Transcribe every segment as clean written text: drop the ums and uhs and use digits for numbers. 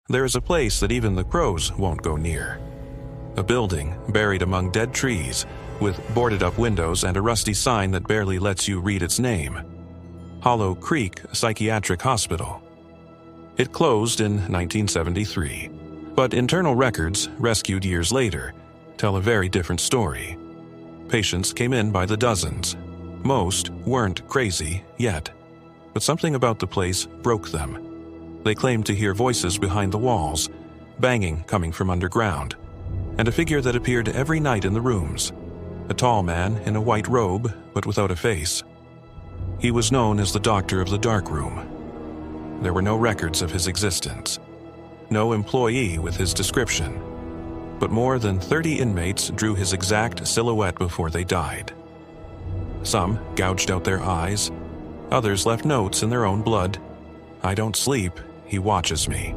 There is a place that even the crows won't go near. A building buried among dead trees, with boarded-up windows and a rusty sign that barely lets you read its name. Hollow Creek Psychiatric Hospital. It closed in 1973, but internal records, rescued years later, tell a very different story. Patients came in by the dozens. Most weren't crazy yet, but something about the place broke them. They claimed to hear voices behind the walls, banging coming from underground, and a figure that appeared every night in the rooms. A tall man in a white robe, but without a face. He was known as the Doctor of the Dark Room. There were no records of his existence. No employee with his description. But more than 30 inmates drew his exact silhouette before they died. Some gouged out their eyes. Others left notes in their own blood. "I don't sleep, he watches me."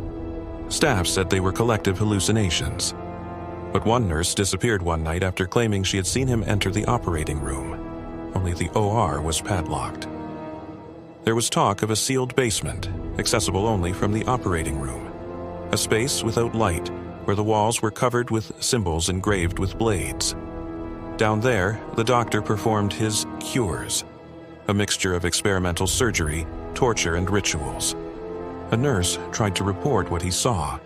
Staff said they were collective hallucinations. But one nurse disappeared one night after claiming she had seen him enter the operating room. Only the OR was padlocked. There was talk of a sealed basement, accessible only from the operating room. A space without light, where the walls were covered with symbols engraved with blades. Down there, the doctor performed his cures, a mixture of experimental surgery, torture, and rituals. A nurse tried to report what he saw.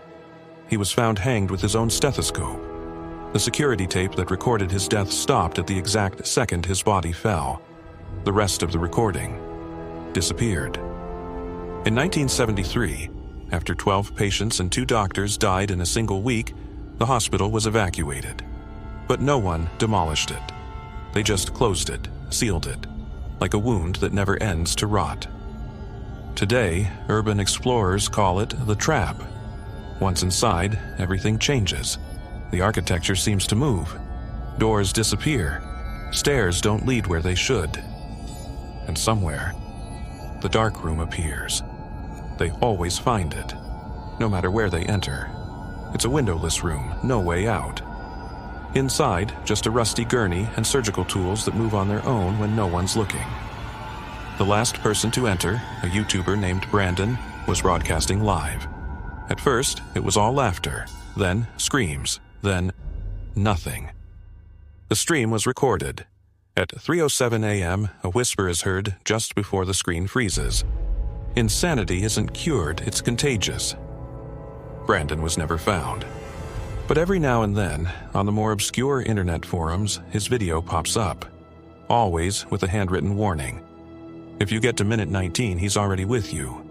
He was found hanged with his own stethoscope. The security tape that recorded his death stopped at the exact second his body fell. The rest of the recording disappeared. In 1973, after 12 patients and 2 doctors died in a single week, the hospital was evacuated. But no one demolished it. They just closed it, sealed it, like a wound that never ends to rot. Today, urban explorers call it the trap. Once inside, everything changes. The architecture seems to move. Doors disappear. Stairs don't lead where they should. And somewhere, the dark room appears. They always find it, no matter where they enter. It's a windowless room, no way out. Inside, just a rusty gurney and surgical tools that move on their own when no one's looking. The last person to enter, a YouTuber named Brandon, was broadcasting live. At first, it was all laughter, then screams, then nothing. The stream was recorded. At 3:07 a.m., a whisper is heard just before the screen freezes. Insanity isn't cured, it's contagious. Brandon was never found. But every now and then, on the more obscure internet forums, his video pops up. Always with a handwritten warning. If you get to minute 19, he's already with you.